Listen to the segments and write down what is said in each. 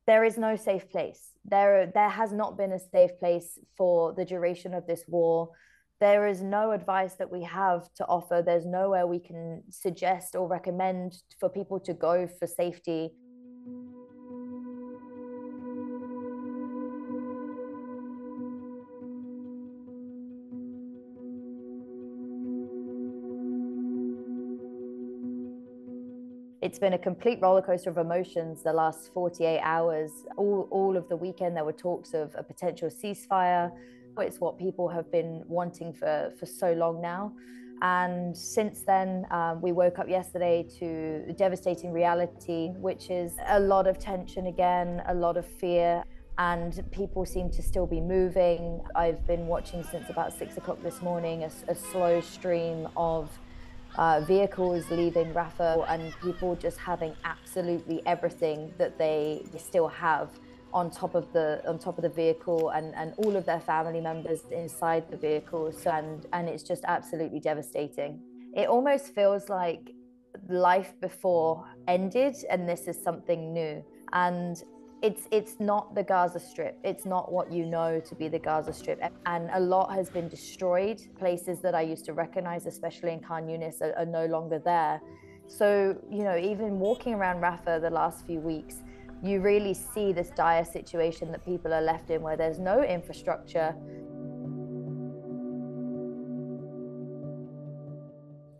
There is no safe place. There has not been a safe place for the duration of this war. There is no advice that we have to offer. There's nowhere we can suggest or recommend for people to go for safety. It's been a complete rollercoaster of emotions the last 48 hours. All of the weekend, there were talks of a potential ceasefire. It's what people have been wanting for so long now. And since then, we woke up yesterday to a devastating reality, which is a lot of tension again, a lot of fear, and people seem to still be moving. I've been watching since about 6 o'clock this morning, a slow stream of vehicles leaving Rafah, and people just having absolutely everything that they still have on top of the vehicle, and all of their family members inside the vehicles, and it's just absolutely devastating. It almost feels like life before ended and this is something new. And it's not the Gaza Strip. It's not what you know to be the Gaza Strip. And a lot has been destroyed. Places that I used to recognize, especially in Khan Younis, are no longer there. So, you know, even walking around Rafah the last few weeks, you really see this dire situation that people are left in, where there's no infrastructure.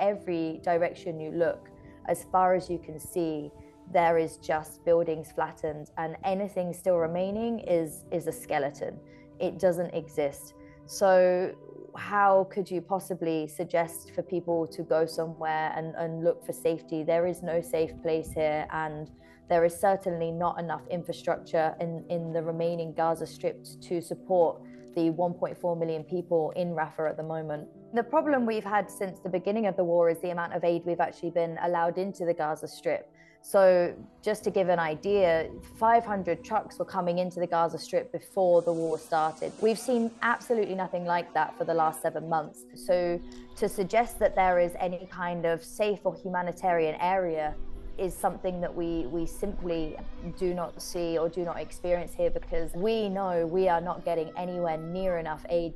Every direction you look, as far as you can see, there is just buildings flattened, and anything still remaining is a skeleton. It doesn't exist. So how could you possibly suggest for people to go somewhere and look for safety? There is no safe place here, and there is certainly not enough infrastructure in the remaining Gaza Strip to support the 1.4 million people in Rafah at the moment. The problem we've had since the beginning of the war is the amount of aid we've actually been allowed into the Gaza Strip. So just to give an idea, 500 trucks were coming into the Gaza Strip before the war started. We've seen absolutely nothing like that for the last 7 months. So to suggest that there is any kind of safe or humanitarian area is something that we simply do not see or do not experience here, because we know we are not getting anywhere near enough aid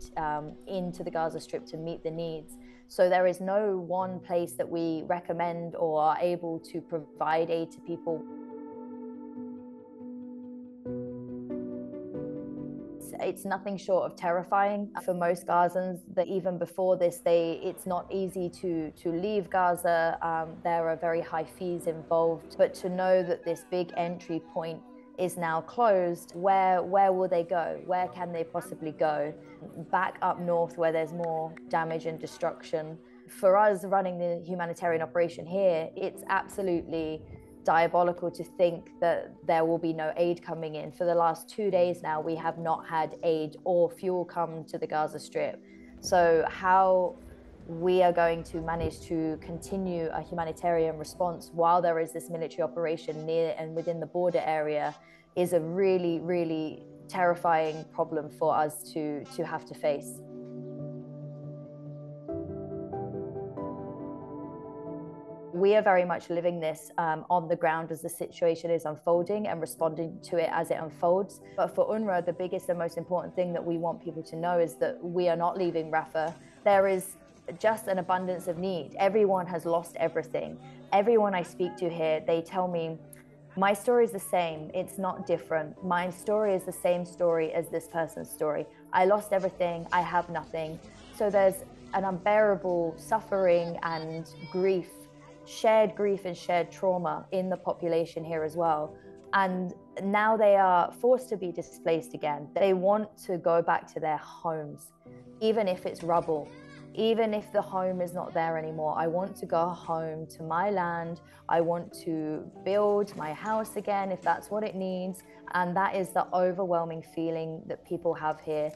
into the Gaza Strip to meet the needs. So there is no one place that we recommend or are able to provide aid to people. It's nothing short of terrifying for most Gazans, that even before this, it's not easy to leave Gaza. There are very high fees involved. But to know that this big entry point is now closed, where will they go? Where can they possibly go? Back up north, where there's more damage and destruction. For us running the humanitarian operation here, it's absolutely diabolical to think that there will be no aid coming in. For the last 2 days now, we have not had aid or fuel come to the Gaza Strip. So how we are going to manage to continue a humanitarian response while there is this military operation near and within the border area is a really, really terrifying problem for us to have to face. We are very much living this on the ground as the situation is unfolding and responding to it as it unfolds. But for UNRWA, the biggest and most important thing that we want people to know is that we are not leaving Rafah. There is just an abundance of need. Everyone has lost everything. Everyone I speak to here, they tell me, my story is the same. It's not different. My story is the same story as this person's story. I lost everything. I have nothing. So there's an unbearable suffering and grief, shared grief and shared trauma in the population here as well. And now they are forced to be displaced again. They want to go back to their homes, even if it's rubble. Even if the home is not there anymore, I want to go home to my land. I want to build my house again, if that's what it needs. And that is the overwhelming feeling that people have here.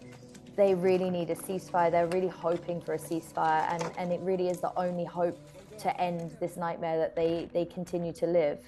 They really need a ceasefire. They're really hoping for a ceasefire. And it really is the only hope to end this nightmare that they continue to live.